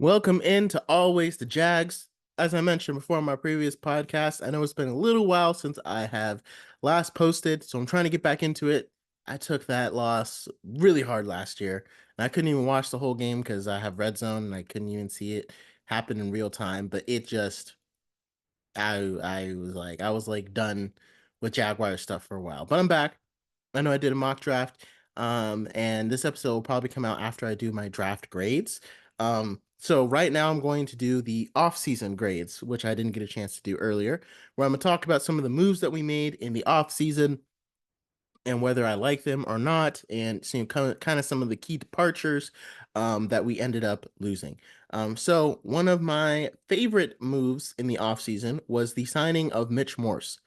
Welcome into Always the Jags. As I mentioned before on my previous podcast, I know it's been a little while since I have last posted, so I'm trying to get back into it. I took that loss really hard last year, and I couldn't even watch the whole game because I have red zone and I couldn't even see it happen in real time. But it just, I was like done with Jaguar stuff for a while. But I'm back. I know I did a mock draft, and this episode will probably come out after I do my draft grades. So right now I'm going to do the off-season grades, which I didn't get a chance to do earlier, where I'm gonna talk about some of the moves that we made in the off-season and whether I like them or not, and see kind of some of the key departures that we ended up losing. So one of my favorite moves in the offseason was the signing of Mitch Morse.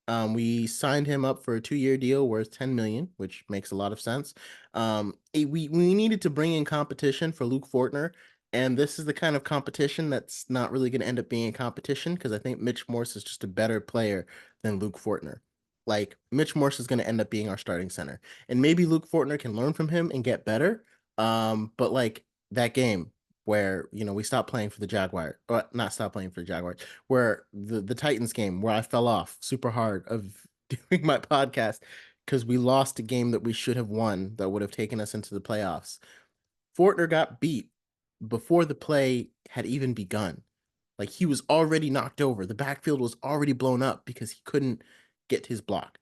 We signed him up for a 2-year deal worth 10 million, which makes a lot of sense. We needed to bring in competition for Luke Fortner, and this is the kind of competition that's not really going to end up being a competition because I think Mitch Morse is just a better player than Luke Fortner. Like Mitch Morse is going to end up being our starting center, and maybe Luke Fortner can learn from him and get better. But like that game where we stopped playing for the Jaguar, or not stop playing for the Jaguars, where the Titans game where I fell off super hard of doing my podcast because we lost a game that we should have won that would have taken us into the playoffs. Fortner got beat before the play had even begun. Like he was already knocked over. The backfield was already blown up because he couldn't get his block.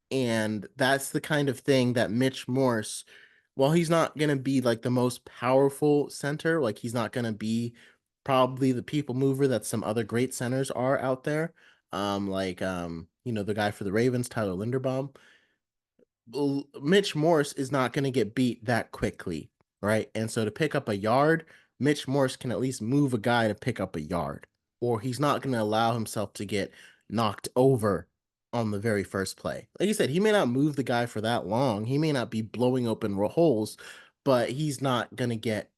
And that's the kind of thing that Mitch Morse, while he's not going to be like the most powerful center, like he's not going to be probably the people mover that some other great centers are out there. The guy for the Ravens, Tyler Linderbaum. Mitch Morse is not going to get beat that quickly, right? And so to pick up a yard, Mitch Morse can at least move a guy to pick up a yard, or he's not going to allow himself to get knocked over on the very first play. Like you said, he may not move the guy for that long. He may not be blowing open holes, but he's not going to get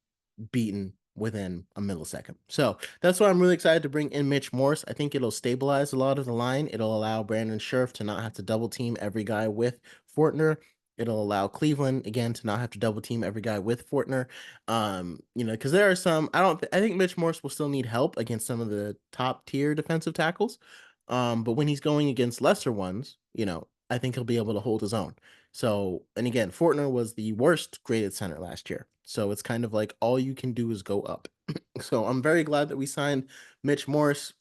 beaten within a millisecond. So that's why I'm really excited to bring in Mitch Morse. I think it'll stabilize a lot of the line. It'll allow Brandon Scherf to not have to double team every guy with Fortner. It'll allow Cleveland again to not have to double team every guy with Fortner. Because there are some. I think Mitch Morse will still need help against some of the top tier defensive tackles. But when he's going against lesser ones, I think he'll be able to hold his own. So, and again, Fortner was the worst graded center last year. So it's kind of like all you can do is go up. So I'm very glad that we signed Mitch Morse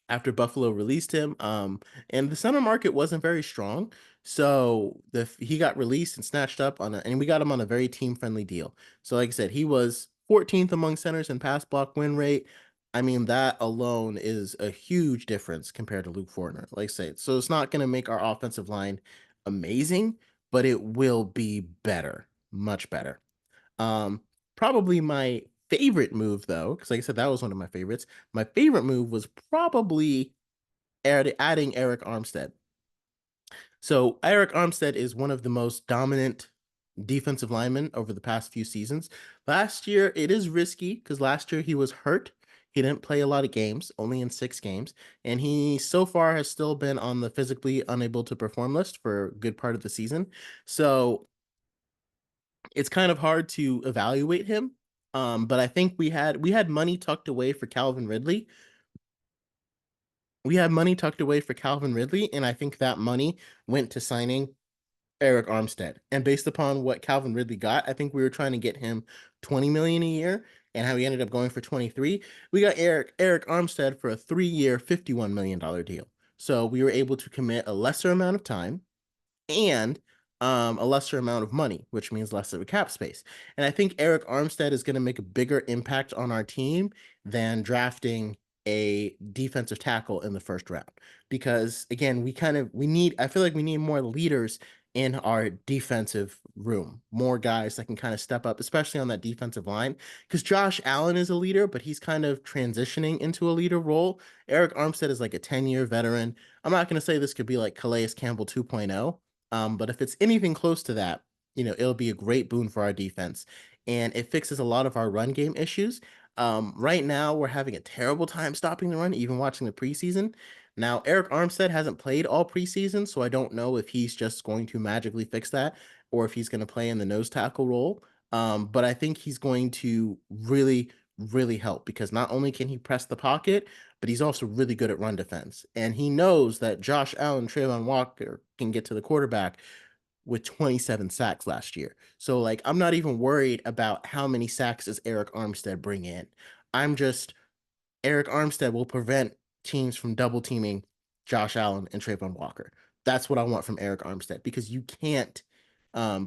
after Buffalo released him. And the center market wasn't very strong. So he got released and snatched up and we got him on a very team friendly deal. So like I said, he was 14th among centers in pass block win rate. I mean, that alone is a huge difference compared to Luke Fortner. Like I said, so it's not going to make our offensive line amazing, but it will be better, much better. Um, Probably my favorite move though, because like I said, that was one of my favorites. My favorite move was probably adding Eric Armstead. So Eric Armstead is one of the most dominant defensive linemen over the past few seasons. Last year, it is risky because last year he was hurt. He didn't play a lot of games, only in 6 games. And he so far has still been on the physically unable to perform list for a good part of the season. So it's kind of hard to evaluate him. But I think we had money tucked away for Calvin Ridley. We had money tucked away for Calvin Ridley, and I think that money went to signing Eric Armstead. And based upon what Calvin Ridley got, I think we were trying to get him 20 million a year, and how he ended up going for 23. We got Eric Armstead for a 3-year, $51 million deal. So we were able to commit a lesser amount of time and a lesser amount of money, which means less of a cap space. And I think Eric Armstead is going to make a bigger impact on our team than drafting a defensive tackle in the first round. Because again, I feel like we need more leaders in our defensive room, more guys that can kind of step up, especially on that defensive line. Because Josh Allen is a leader, but he's kind of transitioning into a leader role. Eric Armstead is like a 10-year veteran. I'm not going to say this could be like Calais Campbell 2.0, but if it's anything close to that, it'll be a great boon for our defense. And it fixes a lot of our run game issues. Right now, we're having a terrible time stopping the run, even watching the preseason. Now, Eric Armstead hasn't played all preseason, so I don't know if he's just going to magically fix that or if he's going to play in the nose tackle role. But I think he's going to really, really help because not only can he press the pocket, but he's also really good at run defense. And he knows that Josh Allen, Trayvon Walker can get to the quarterback with 27 sacks last year. So like I'm not even worried about how many sacks does Eric Armstead bring in. I'm just Eric Armstead will prevent teams from double teaming Josh Allen and Trayvon Walker. That's what I want from Eric Armstead because you can't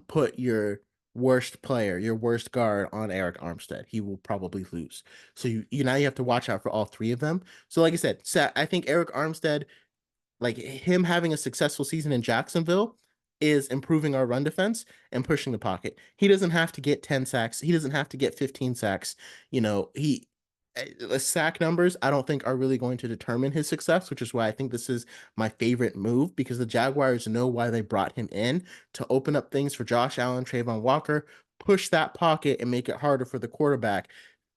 put your worst player, your worst guard on Eric Armstead. He will probably lose. So you now you have to watch out for all three of them. So like I said, I think Eric Armstead, like him having a successful season in Jacksonville is improving our run defense and pushing the pocket. He doesn't have to get 10 sacks. He doesn't have to get 15 sacks. He sack numbers I don't think are really going to determine his success, which is why I think this is my favorite move because the Jaguars know why they brought him in to open up things for Josh Allen, Trayvon Walker, push that pocket and make it harder for the quarterback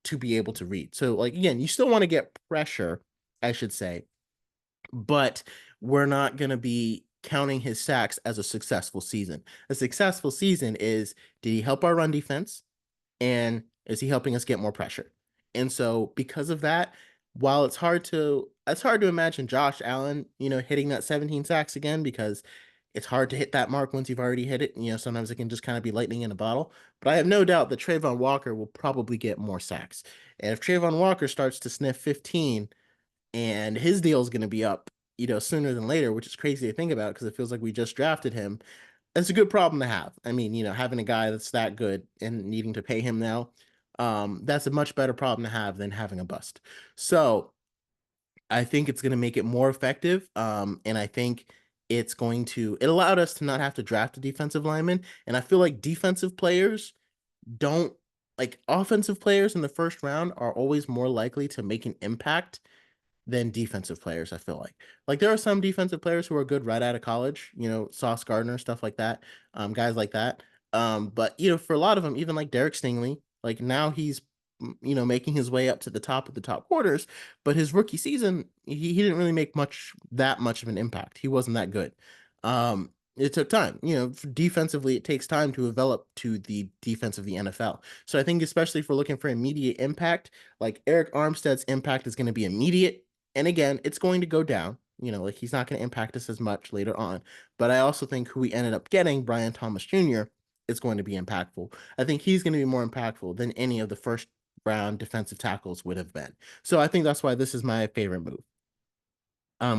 to be able to read. So like again, you still want to get pressure, I should say, but we're not going to be counting his sacks as a successful season. A successful season is did he help our run defense and is he helping us get more pressure? And so because of that, while it's hard to imagine Josh Allen, hitting that 17 sacks again because it's hard to hit that mark once you've already hit it. Sometimes it can just kind of be lightning in a bottle. But I have no doubt that Trayvon Walker will probably get more sacks. And if Trayvon Walker starts to sniff 15, and his deal is going to be up, sooner than later, which is crazy to think about because it feels like we just drafted him. It's a good problem to have. I mean, having a guy that's that good and needing to pay him now, that's a much better problem to have than having a bust. So I think it's going to make it more effective. And I think it allowed us to not have to draft a defensive lineman. And I feel like defensive players don't like offensive players in the first round are always more likely to make an impact than defensive players, I feel like. Like there are some defensive players who are good right out of college, Sauce Gardner, stuff like that, guys like that. But for a lot of them, even like Derek Stingley, like now he's making his way up to the top of the top quarters, but his rookie season, he didn't really make that much of an impact. He wasn't that good. It took time. Defensively, it takes time to develop to the defense of the NFL. So I think especially if we're looking for immediate impact, like Eric Armstead's impact is going to be immediate, and again, it's going to go down. Like he's not going to impact us as much later on. But I also think who we ended up getting, Brian Thomas Jr., is going to be impactful. I think he's going to be more impactful than any of the first round defensive tackles would have been. So I think that's why this is my favorite move.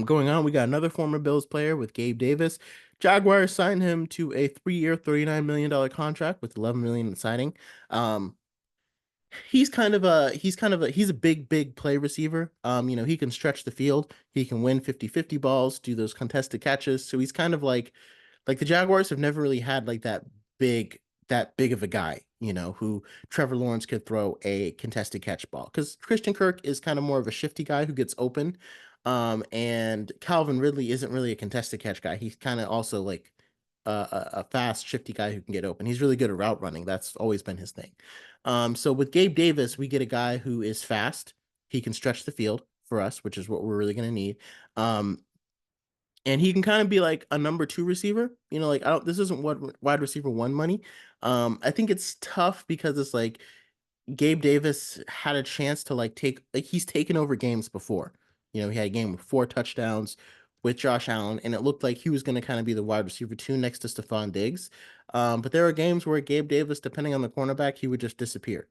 Going on, we got another former Bills player with Gabe Davis. Jaguars signed him to a 3-year, $39 million contract with $11 million in signing. He's a big play receiver. He can stretch the field. He can win 50-50 balls, do those contested catches. So he's kind of like the Jaguars have never really had like big that big of a guy, who Trevor Lawrence could throw a contested catch ball. Because Christian Kirk is kind of more of a shifty guy who gets open. And Calvin Ridley isn't really a contested catch guy. He's kind of also like a fast, shifty guy who can get open. He's really good at route running. That's always been his thing. So with Gabe Davis, we get a guy who is fast. He can stretch the field for us, which is what we're really going to need. And he can kind of be like a number two receiver. Like this isn't what wide receiver one money. I think it's tough because it's like Gabe Davis had a chance to he's taken over games before. He had a game with 4 touchdowns with Josh Allen, and it looked like he was going to kind of be the wide receiver two next to Stephon Diggs. But there are games where Gabe Davis, depending on the cornerback, he would just disappear.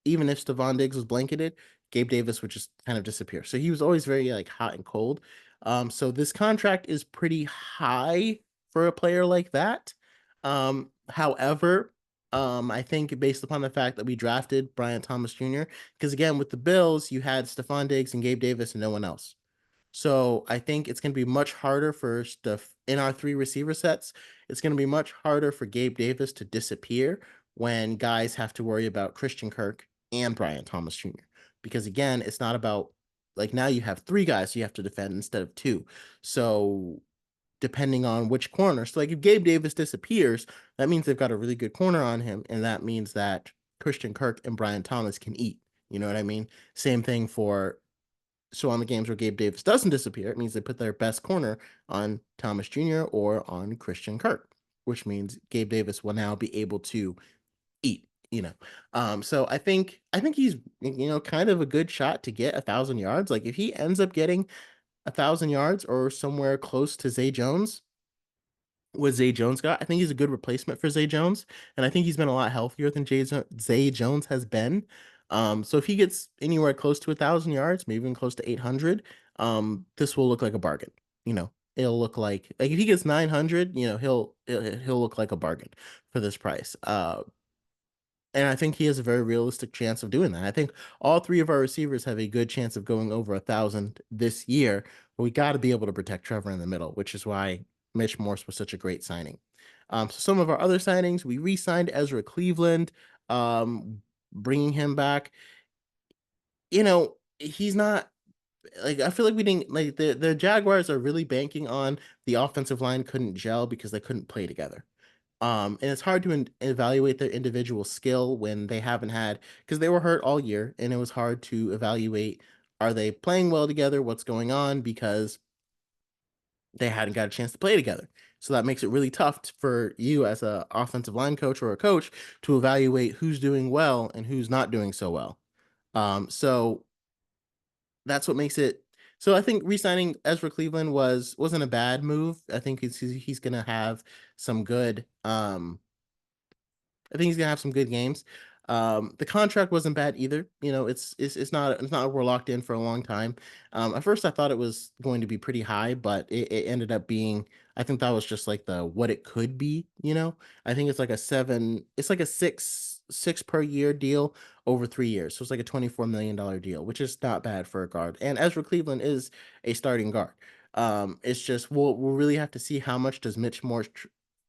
Even if Stephon Diggs was blanketed, Gabe Davis would just kind of disappear. So he was always very like hot and cold. So this contract is pretty high for a player like that. However, I think based upon the fact that we drafted Brian Thomas Jr., because again, with the Bills, you had Stephon Diggs and Gabe Davis and no one else. So I think it's going to be much harder for stuff in our 3 receiver sets. It's going to be much harder for Gabe Davis to disappear when guys have to worry about Christian Kirk and Brian Thomas Jr. Because again, it's not about like now you have 3 guys you have to defend instead of 2. So depending on which corner, so like if Gabe Davis disappears, that means they've got a really good corner on him, and that means that Christian Kirk and Brian Thomas can eat. You know what I mean? Same thing for so on the games where Gabe Davis doesn't disappear, it means they put their best corner on Thomas Jr. or on Christian Kirk, which means Gabe Davis will now be able to eat. you know. So I think he's kind of a good shot to get 1,000 yards. Like if he ends up getting 1,000 yards or somewhere close to Zay Jones, what Zay Jones got, I think he's a good replacement for Zay Jones, and I think he's been a lot healthier than Zay Jones has been. So if he gets anywhere close to 1,000 yards, maybe even close to 800, this will look like a bargain. It'll look like if he gets 900, he'll look like a bargain for this price. And I think he has a very realistic chance of doing that. I think all three of our receivers have a good chance of going over 1,000 this year, but we got to be able to protect Trevor in the middle, which is why Mitch Morse was such a great signing. So some of our other signings, we re-signed Ezra Cleveland, bringing him back. He's not like I feel like we didn't like the Jaguars are really banking on the offensive line couldn't gel because they couldn't play together. And it's hard to evaluate their individual skill when they haven't had because they were hurt all year, and it was hard to evaluate are they playing well together, what's going on because they hadn't got a chance to play together. So that makes it really tough for you as a offensive line coach or a coach to evaluate who's doing well and who's not doing so well. So that's what makes it. So I think re-signing Ezra Cleveland wasn't a bad move. I think he's gonna have some good I think he's gonna have some good games. The contract wasn't bad either. It's not like we're locked in for a long time. At first, I thought it was going to be pretty high, but it ended up being. I think that was just like the what it could be. I think it's like a seven. It's like a six per year deal over 3 years. So it's like a $24 million deal, which is not bad for a guard. And Ezra Cleveland is a starting guard. It's just we'll really have to see how much does Mitch Morse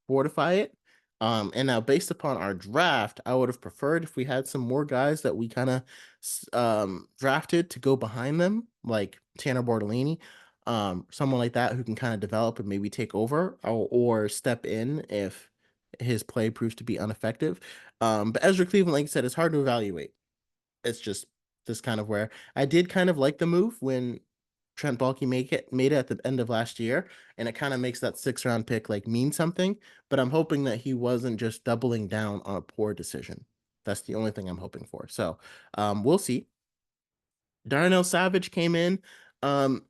fortify it. And now based upon our draft, I would have preferred if we had some more guys that we kind of drafted to go behind them, like Tanner Bortolini, someone like that who can kind of develop and maybe take over or step in if his play proves to be ineffective. But Ezra Cleveland, like I said, it's hard to evaluate. It's just this kind of where I did kind of like the move when Trent Baalke made it at the end of last year, and it kind of makes that 6 round pick like mean something. But I'm hoping that he wasn't just doubling down on a poor decision. That's the only thing I'm hoping for. So we'll see. Darnell Savage came in. Um,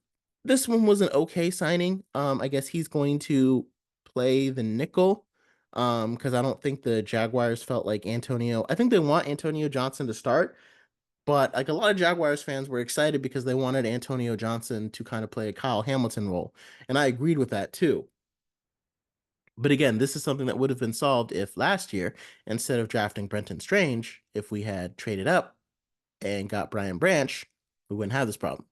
this one was an okay signing. I guess he's going to play the nickel. Because I don't think the Jaguars felt like Antonio. I think they want Antonio Johnson to start, but like a lot of Jaguars fans were excited because they wanted Antonio Johnson to kind of play a Kyle Hamilton role. And I agreed with that too. But again, this is something that would have been solved if last year, instead of drafting Brenton Strange, if we had traded up and got Brian Branch, we wouldn't have this problem.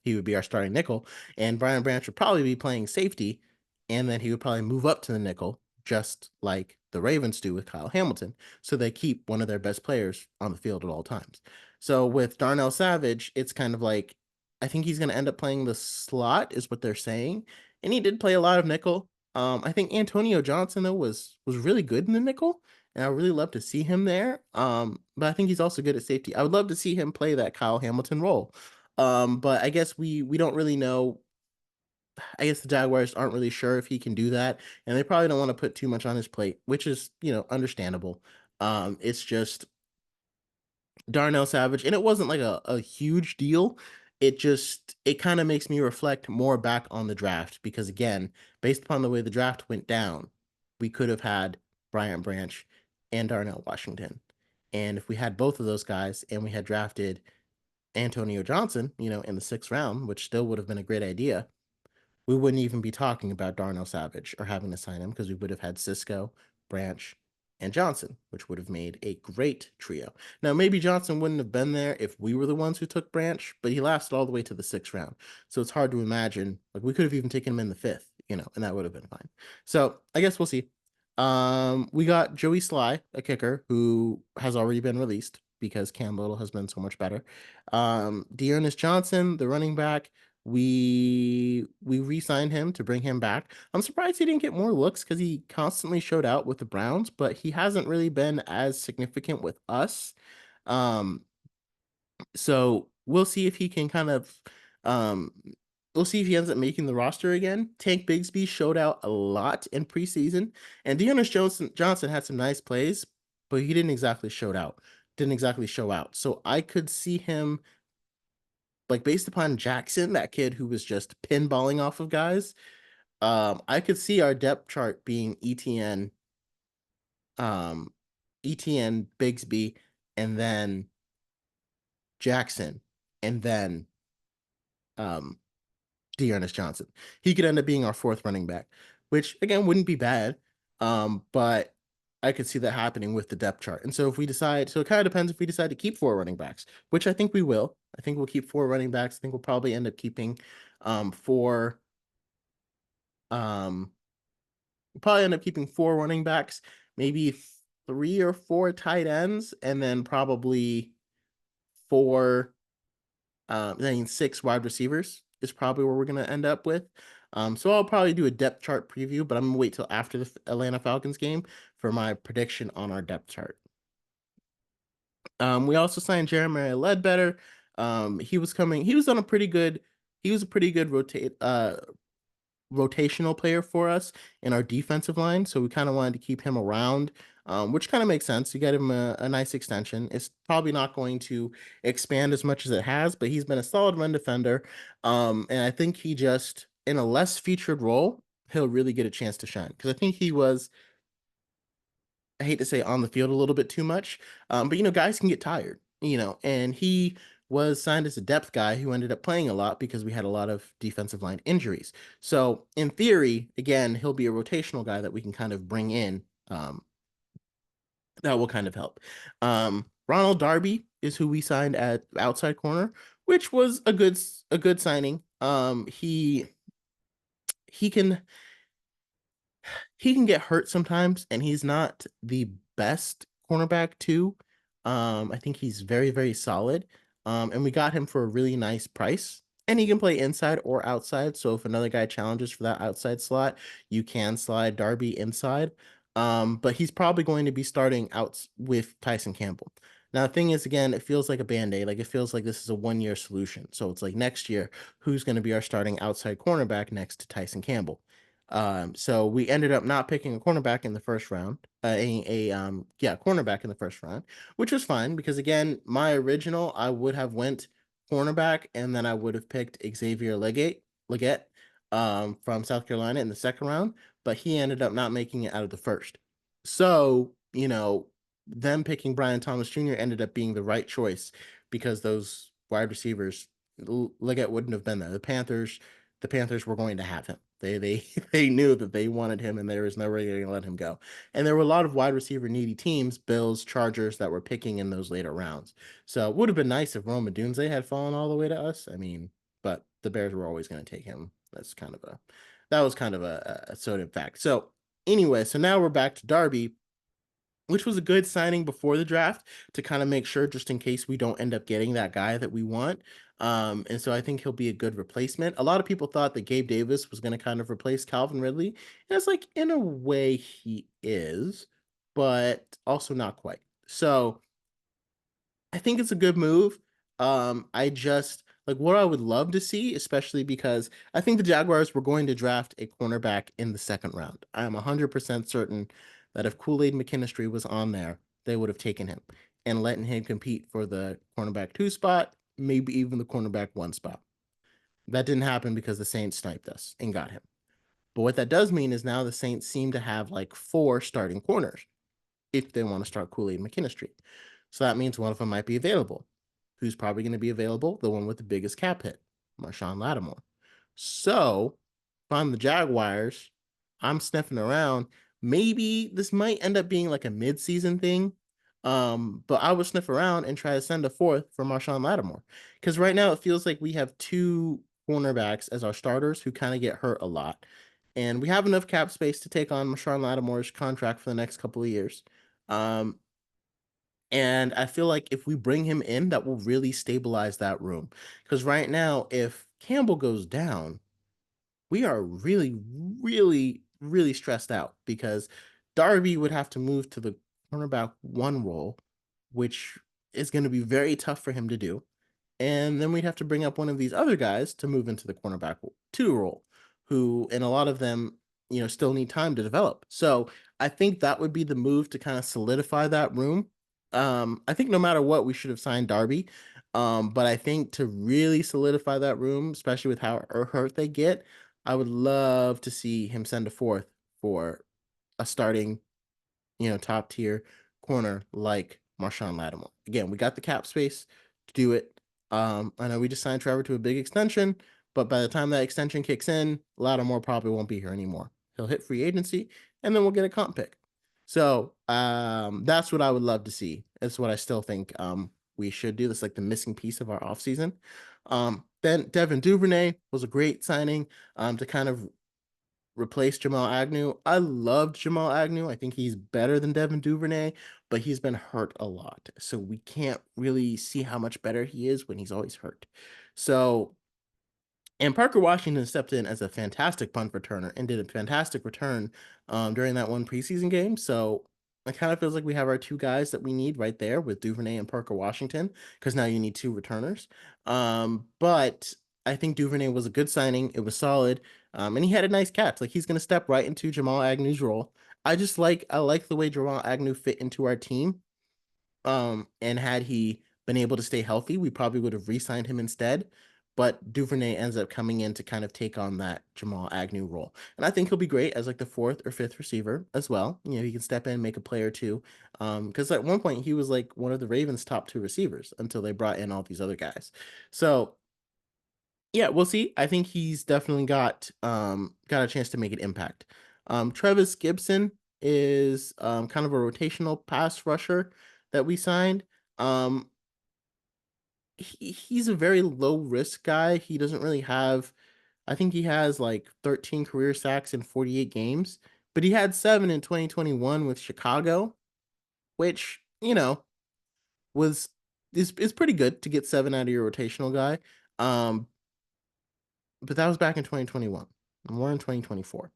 He would be our starting nickel, and Brian Branch would probably be playing safety, and then he would probably move up to the nickel, just like the Ravens do with Kyle Hamilton. So they keep one of their best players on the field at all times. So with Darnell Savage, it's kind of like I think he's going to end up playing the slot, is what they're saying, and he did play a lot of nickel. I think Antonio Johnson though was really good in the nickel, and I really love to see him there. But I think he's also good at safety. I would love to see him play that Kyle Hamilton role. But I guess we don't really know. I guess the Jaguars aren't really sure if he can do that, and they probably don't want to put too much on his plate, which is understandable. It's just Darnell Savage, and it wasn't like a huge deal. It kind of makes me reflect more back on the draft because again, based upon the way the draft went down, we could have had Bryant Branch and Darnell Washington. And if we had both of those guys and we had drafted Antonio Johnson, in the 6th round, which still would have been a great idea, we wouldn't even be talking about Darnell Savage or having to sign him because we would have had Cisco, Branch, and Johnson, which would have made a great trio. Now, maybe Johnson wouldn't have been there if we were the ones who took Branch, but he lasted all the way to the 6th round. So it's hard to imagine. Like we could have even taken him in the 5th, and that would have been fine. So I guess we'll see. We got Joey Sly, a kicker who has already been released because Cam Little has been so much better. Dearness Johnson, the running back, we re-signed him to bring him back. I'm surprised he didn't get more looks because he constantly showed out with the Browns, but he hasn't really been as significant with us. Um, so we'll see if he can kind of um we'll see if he ends up making the roster again. Tank Bigsby showed out a lot in preseason, and Dearness Johnson had some nice plays, but he didn't exactly show out. So I could see him, like, based upon Jackson, that kid who was just pinballing off of guys. I could see our depth chart being um, ETN, Bigsby, and then Jackson, and then um, Dearness Johnson. He could end up being our fourth running back, which again wouldn't be bad. But I could see that happening with the depth chart. And so if we decide, so it kind of depends if we decide to keep four running backs, which I think we will. I think we'll keep four running backs. I think we'll probably end up keeping four. We'll probably end up keeping four running backs, maybe three or four tight ends, and then probably four, six wide receivers is probably where we're going to end up with. So I'll probably do a depth chart preview, but I'm going to wait till after the Atlanta Falcons game for my prediction on our depth chart. We also signed Jeremiah Ledbetter. He was on a pretty good, he was a pretty good rotational player for us in our defensive line, so we kind of wanted to keep him around, which kind of makes sense. You get him a nice extension. It's probably not going to expand as much as it has, but he's been a solid run defender, and I think he just, in a less featured role, he'll really get a chance to shine, because I think he was, I hate to say, on the field a little bit too much. But guys can get tired, and he was signed as a depth guy who ended up playing a lot because we had a lot of defensive line injuries. So in theory, again, he'll be a rotational guy that we can kind of bring in. That will kind of help. Ronald Darby is who we signed at outside corner, which was a good signing. He can he can get hurt sometimes, and he's not the best cornerback too. I think he's very, very solid. And we got him for a really nice price. And he can play inside or outside. So if another guy challenges for that outside slot, you can slide Darby inside. But he's probably going to be starting out with Tyson Campbell. Now, the thing is, again, it feels like a band-aid. Like, it feels like this is a one-year solution. So it's like next year, who's going to be our starting outside cornerback next to Tyson Campbell? So we ended up not picking a cornerback in the first round, cornerback in the first round, which was fine because, again, my original, I would have went cornerback, and then I would have picked Xavier Legette, from South Carolina in the second round, but he ended up not making it out of the first. So, them picking Brian Thomas Jr. ended up being the right choice because those wide receivers, Legette wouldn't have been there. The Panthers were going to have him. They they knew that they wanted him, and there was no way going to let him go. And there were a lot of wide receiver needy teams, Bills, Chargers, that were picking in those later rounds. So it would have been nice if Rome Odunze had fallen all the way to us. I mean, but the Bears were always going to take him. That was kind of a sort of fact. So anyway, so now we're back to Darby, which was a good signing before the draft to kind of make sure, just in case we don't end up getting that guy that we want. And so I think he'll be a good replacement. A lot of people thought that Gabe Davis was going to kind of replace Calvin Ridley. And it's like, in a way, he is, but also not quite. So I think it's a good move. I just like what I would love to see, especially because I think the Jaguars were going to draft a cornerback in the second round. I am 100% certain that if Kool-Aid McKinstry was on there, they would have taken him and letting him compete for the cornerback 2 spot, maybe even the cornerback 1 spot. That didn't happen because the Saints sniped us and got him. But what that does mean is now the Saints seem to have like 4 starting corners if they want to start Kool-Aid McKinstry. So that means one of them might be available. Who's probably going to be available? The one with the biggest cap hit, Marshawn Lattimore. So if I'm the Jaguars, I'm sniffing around. Maybe this might end up being like a mid-season thing. But I would sniff around and try to send a fourth for Marshawn Lattimore. Because right now it feels like we have 2 cornerbacks as our starters who kind of get hurt a lot. And we have enough cap space to take on Marshawn Lattimore's contract for the next couple of years. And I feel like if we bring him in, that will really stabilize that room. Because right now, if Campbell goes down, we are really, really, really stressed out because Darby would have to move to the cornerback 1 role, which is going to be very tough for him to do. And then we'd have to bring up one of these other guys to move into the cornerback 2 role, who, and a lot of them still need time to develop. So I think that would be the move to kind of solidify that room. I think no matter what, we should have signed Darby. But I think to really solidify that room, especially with how hurt they get, I would love to see him send a fourth for a starting top tier corner like Marshawn Lattimore. Again, we got the cap space to do it. I know we just signed Trevor to a big extension, but by the time that extension kicks in, Lattimore probably won't be here anymore. He'll hit free agency, and then we'll get a comp pick. So that's what I would love to see. That's what I still think we should do. That's like the missing piece of our offseason. Then Devin Duvernay was a great signing to kind of replace Jamal Agnew. I loved Jamal Agnew. I think he's better than Devin Duvernay, but he's been hurt a lot. So we can't really see how much better he is when he's always hurt. So, and Parker Washington stepped in as a fantastic punt returner and did a fantastic return during that one preseason game. So it kind of feels like we have our two guys that we need right there with Duvernay and Parker Washington, because now you need two returners. But I think Duvernay was a good signing. It was solid. And he had a nice catch. Like, he's going to step right into Jamal Agnew's role. I like the way Jamal Agnew fit into our team. And had he been able to stay healthy, we probably would have re-signed him instead. But Duvernay ends up coming in to kind of take on that Jamal Agnew role. And I think he'll be great as like the fourth or fifth receiver as well. He can step in, make a play or two. Because at one point he was like one of the Ravens' top two receivers until they brought in all these other guys. So yeah, we'll see. I think he's definitely got a chance to make an impact. Travis Gibson is kind of a rotational pass rusher that we signed. Um, he's a very low risk guy. He doesn't really have. I think he has like 13 career sacks in 48 games, but he had 7 in 2021 with Chicago, which was is pretty good to get 7 out of your rotational guy. Um, but that was back in 2021. And we're in 2024.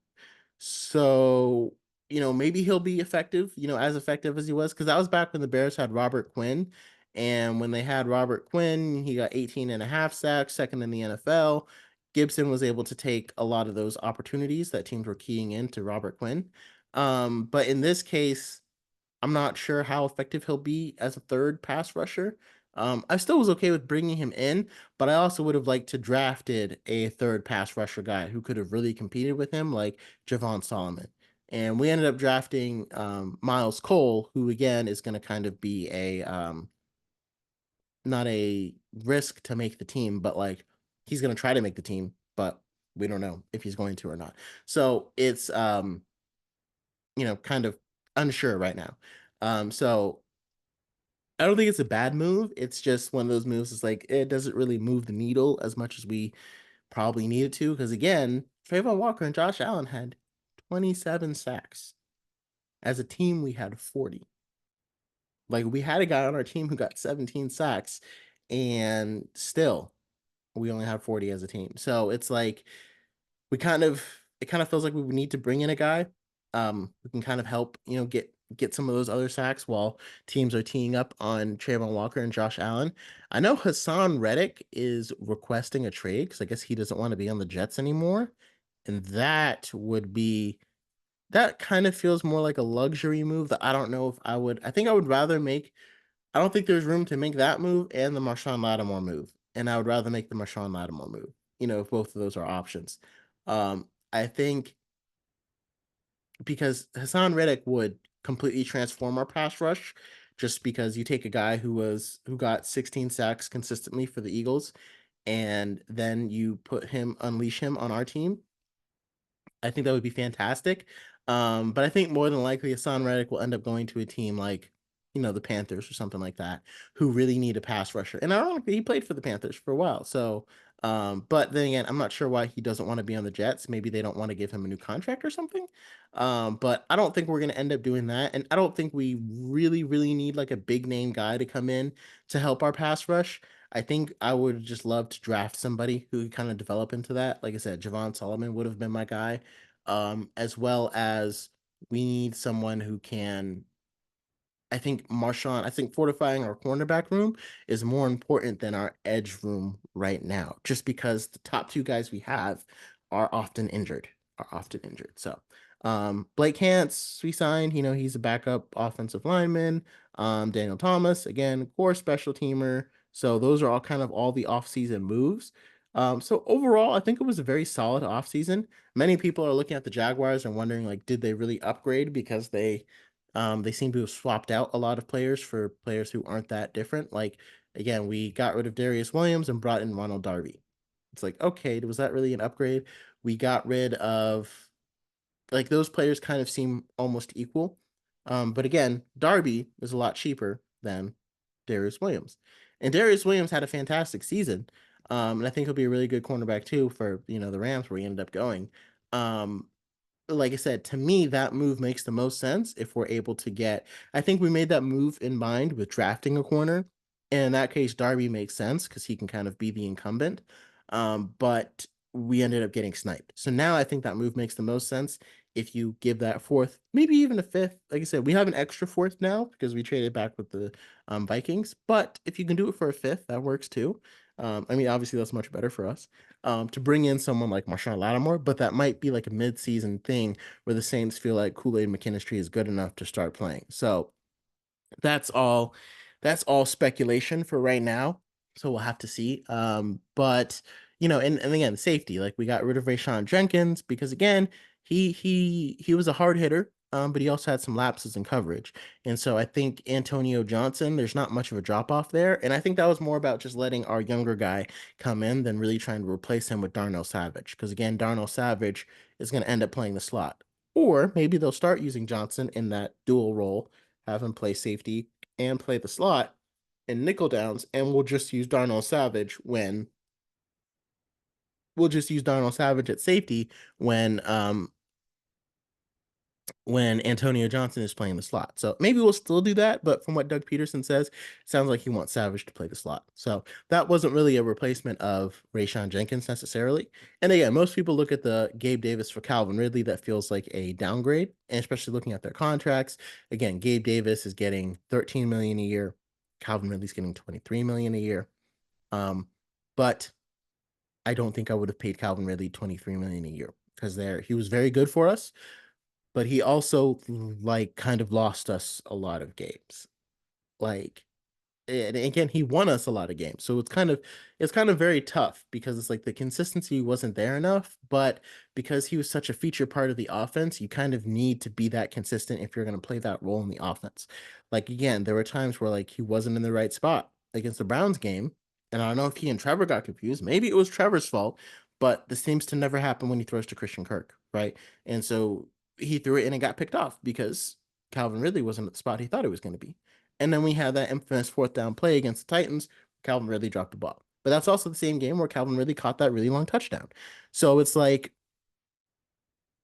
So, maybe he'll be effective, as effective as he was, because that was back when the Bears had Robert Quinn. And when they had Robert Quinn, he got 18 and a half sacks, second in the NFL. Gibson was able to take a lot of those opportunities that teams were keying into Robert Quinn. But in this case, I'm not sure how effective he'll be as a third pass rusher. I still was okay with bringing him in, but I also would have liked to drafted a third pass rusher guy who could have really competed with him, like Javon Solomon. And we ended up drafting Miles Cole, who again is going to kind of be a not a risk to make the team, but like he's going to try to make the team, but we don't know if he's going to or not. So it's kind of unsure right now. So I don't think it's a bad move. It's just one of those moves. It's like it doesn't really move the needle as much as we probably needed to. Because again, Trayvon Walker and Josh Allen had 27 sacks. As a team, we had 40. Like, we had a guy on our team who got 17 sacks, and still we only have 40 as a team. So it's like it kind of feels like we would need to bring in a guy who can kind of help, get some of those other sacks while teams are teeing up on Trayvon Walker and Josh Allen. I know Hassan Reddick is requesting a trade because I guess he doesn't want to be on the Jets anymore. And that kind of feels more like a luxury move that I don't know if I think I would rather make. I don't think there's room to make that move and the Marshawn Lattimore move. And I would rather make the Marshawn Lattimore move, if both of those are options. I think because Hassan Reddick would completely transform our pass rush, just because you take a guy who got 16 sacks consistently for the Eagles, and then you unleash him on our team. I think that would be fantastic. But I think more than likely Hassan Reddick will end up going to a team like, the Panthers or something like that, who really need a pass rusher. And ironically, he played for the Panthers for a while. So, but then again, I'm not sure why he doesn't want to be on the Jets. Maybe they don't want to give him a new contract or something. But I don't think we're going to end up doing that. And I don't think we really, really need like a big name guy to come in to help our pass rush. I think I would just love to draft somebody who could kind of develop into that. Like I said, Javon Solomon would have been my guy. As well as we need someone who can. I think fortifying our cornerback room is more important than our edge room right now, just because the top two guys we have are often injured. are often injured. So Blake Hance, we signed, he's a backup offensive lineman. Daniel Thomas, again, core special teamer. So those are all kind of all the offseason moves. So overall, I think it was a very solid offseason. Many people are looking at the Jaguars and wondering, like, did they really upgrade because they seem to have swapped out a lot of players for players who aren't that different. Like, again, we got rid of Darius Williams and brought in Ronald Darby. It's like, okay, was that really an upgrade? We got rid of, like, those players kind of seem almost equal. But again, Darby is a lot cheaper than Darius Williams. And Darius Williams had a fantastic season. And I think he'll be a really good cornerback too for, the Rams where he ended up going. Um, like I said, to me, that move makes the most sense if we're able to get. I think we made that move in mind with drafting a corner. And in that case, Darby makes sense because he can kind of be the incumbent. But we ended up getting sniped. So now I think that move makes the most sense if you give that fourth, maybe even a fifth. Like I said, we have an extra fourth now because we traded back with the Vikings. But if you can do it for a fifth, that works too. I mean, obviously, that's much better for us to bring in someone like Marshawn Lattimore, but that might be like a mid-season thing where the Saints feel like Kool-Aid McKinstry is good enough to start playing. So that's all that's all speculation for right now. So we'll have to see. But and again, safety. Like we got rid of Rayshawn Jenkins because again, he was a hard hitter. But he also had some lapses in coverage. And so I think Antonio Johnson, there's not much of a drop off there. And I think that was more about just letting our younger guy come in than really trying to replace him with Darnell Savage. Because again, Darnell Savage is going to end up playing the slot. Or maybe they'll start using Johnson in that dual role, have him play safety and play the slot in nickel downs, and we'll just use Darnell Savage at safety when Antonio Johnson is playing the slot. So maybe we'll still do that, but from what Doug Peterson says, it sounds like he wants Savage to play the slot. So that wasn't really a replacement of Rayshawn Jenkins necessarily. And again, most people look at the Gabe Davis for Calvin Ridley. That feels like a downgrade, and especially looking at their contracts. Again, Gabe Davis is getting $13 million a year. Calvin Ridley's getting $23 million a year. But I don't think I would have paid Calvin Ridley $23 million a year because he was very good for us, but he also like kind of lost us a lot of games. Like, and again, he won us a lot of games. So it's kind of very tough because it's like the consistency wasn't there enough, but because he was such a feature part of the offense, you kind of need to be that consistent if you're going to play that role in the offense. Like again, there were times where like he wasn't in the right spot against the Browns game, and I don't know if he and Trevor got confused. Maybe it was Trevor's fault, but this seems to never happen when he throws to Christian Kirk, right? And so he threw it and it got picked off because Calvin Ridley wasn't at the spot he thought it was going to be. And then we had that infamous fourth down play against the Titans. Calvin Ridley dropped the ball. But that's also the same game where Calvin Ridley caught that really long touchdown. So it's like,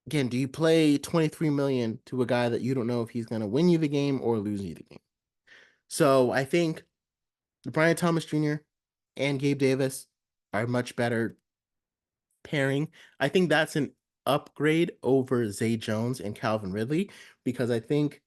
again, do you play 23 million to a guy that you don't know if he's going to win you the game or lose you the game? So I think Brian Thomas Jr. and Gabe Davis are much better pairing. I think that's an upgrade over Zay Jones and Calvin Ridley because I think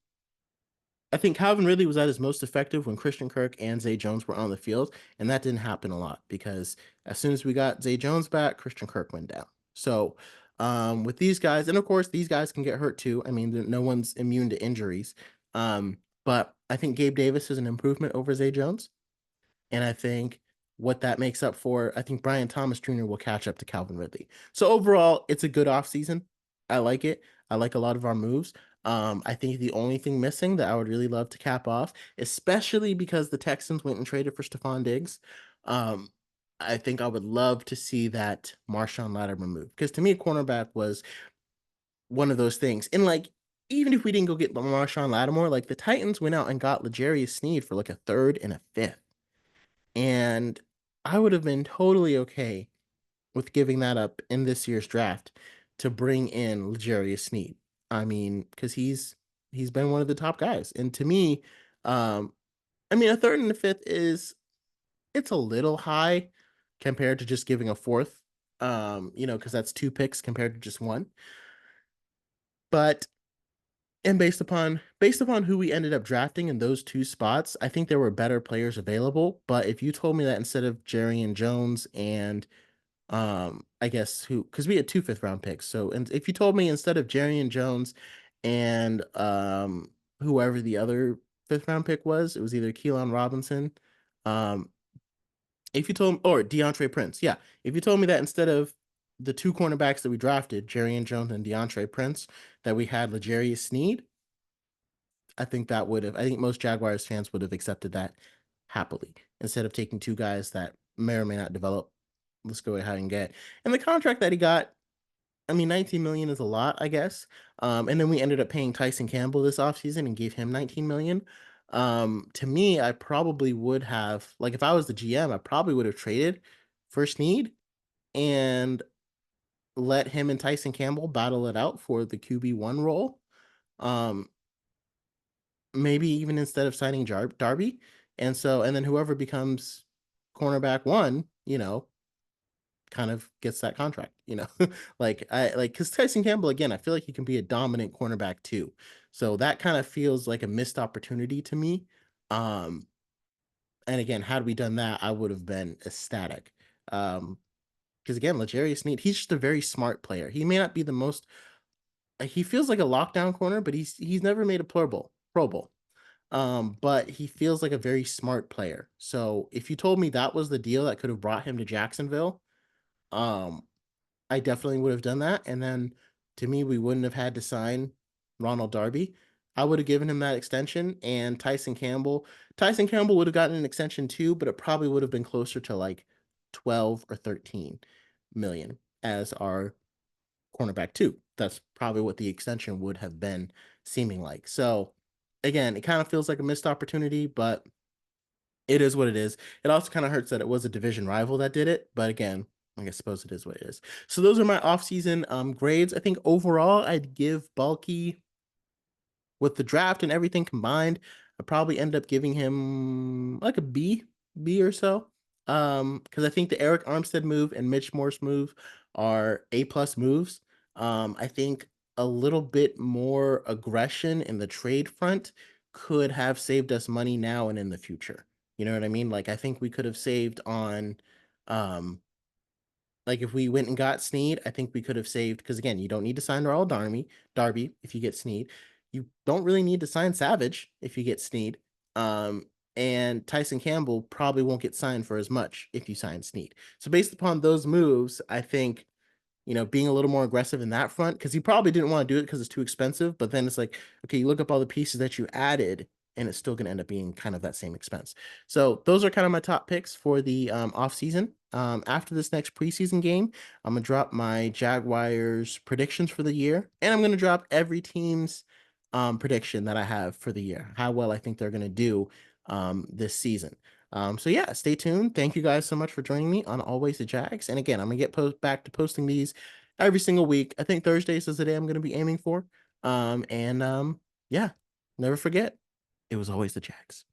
Calvin Ridley was at his most effective when Christian Kirk and Zay Jones were on the field, and that didn't happen a lot because as soon as we got Zay Jones back, Christian Kirk went down. So with these guys, and of course these guys can get hurt too. I mean, no one's immune to injuries. But I think Gabe Davis is an improvement over Zay Jones. And I think what that makes up for, I think Brian Thomas Jr. will catch up to Calvin Ridley. So overall, it's a good offseason. I like it. I like a lot of our moves. I think the only thing missing that I would really love to cap off, especially because the Texans went and traded for Stephon Diggs, um, I think I would love to see that Marshawn Lattimore move. Because to me, a cornerback was one of those things. And like, even if we didn't go get Marshawn Lattimore, like the Titans went out and got L'Jarius Sneed for like a third and a fifth. And I would have been totally okay with giving that up in this year's draft to bring in L'Jarius Sneed. I mean, because he's been one of the top guys. And to me, I mean, a third and a fifth it's a little high compared to just giving a fourth. Because that's two picks compared to just one. But and based upon who we ended up drafting in those two spots, I think there were better players available. But if you told me that instead of Jerry and Jones and I guess who because we had 2 5th-round picks. So and if you told me instead of Jerry and Jones and whoever the other 5th-round pick was, it was either Keelan Robinson, um, if you told or DeAndre Prince, yeah. If you told me that instead of the 2 cornerbacks that we drafted, Jerry and Jones and DeAndre Prince, that we had L'Jarius Sneed, I think most Jaguars fans would have accepted that happily instead of taking 2 guys that may or may not develop. Let's go ahead and get. And the contract that he got, I mean, 19 million is a lot, I guess. And then we ended up paying Tyson Campbell this offseason and gave him 19 million. To me, I probably would have, like, if I was the GM, I probably would have traded for Snead and let him and Tyson Campbell battle it out for the QB1 role. Um, Maybe even instead of signing Darby. And then whoever becomes cornerback one, kind of gets that contract. Because Tyson Campbell, again, I feel like he can be a dominant cornerback too. So that kind of feels like a missed opportunity to me. Um, and again, had we done that, I would have been ecstatic. Because again, L'Jarius Sneed, he's just a very smart player. He may not be the most he feels like a lockdown corner, but he's never made a Pro Bowl. But he feels like a very smart player. So if you told me that was the deal that could have brought him to Jacksonville, um, I definitely would have done that. And then to me, we wouldn't have had to sign Ronald Darby. I would have given him that extension and Tyson Campbell. Tyson Campbell would have gotten an extension too, but it probably would have been closer to like 12 or 13 million as our cornerback too. That's probably what the extension would have been seeming like. So again, it kind of feels like a missed opportunity, but it is what it is. It also kind of hurts that it was a division rival that did it, but again, I suppose it is what it is. So those are my offseason grades. I think overall I'd give Baalke with the draft and everything combined, I probably end up giving him like a B or so. Because I think the Eric Armstead move and Mitch Morse move are A+ moves. I think a little bit more aggression in the trade front could have saved us money now and in the future. You know what I mean? Like I think we could have saved on like, if we went and got Snead, I think we could have saved because again, you don't need to sign Darby if you get Snead. You don't really need to sign Savage if you get Snead. Um, and Tyson Campbell probably won't get signed for as much if you sign Snead. So based upon those moves, I think being a little more aggressive in that front because he probably didn't want to do it because it's too expensive. But then it's like, okay, you look up all the pieces that you added, and it's still going to end up being kind of that same expense. So those are kind of my top picks for the off season. After this next preseason game, I'm gonna drop my Jaguars predictions for the year, and I'm gonna drop every team's prediction that I have for the year, how well I think they're gonna do this season. So yeah, stay tuned. Thank you guys so much for joining me on Always the Jags. And again, I'm gonna get back to posting these every single week. I think Thursdays is the day I'm gonna be aiming for. And yeah, never forget, it was always the Jags.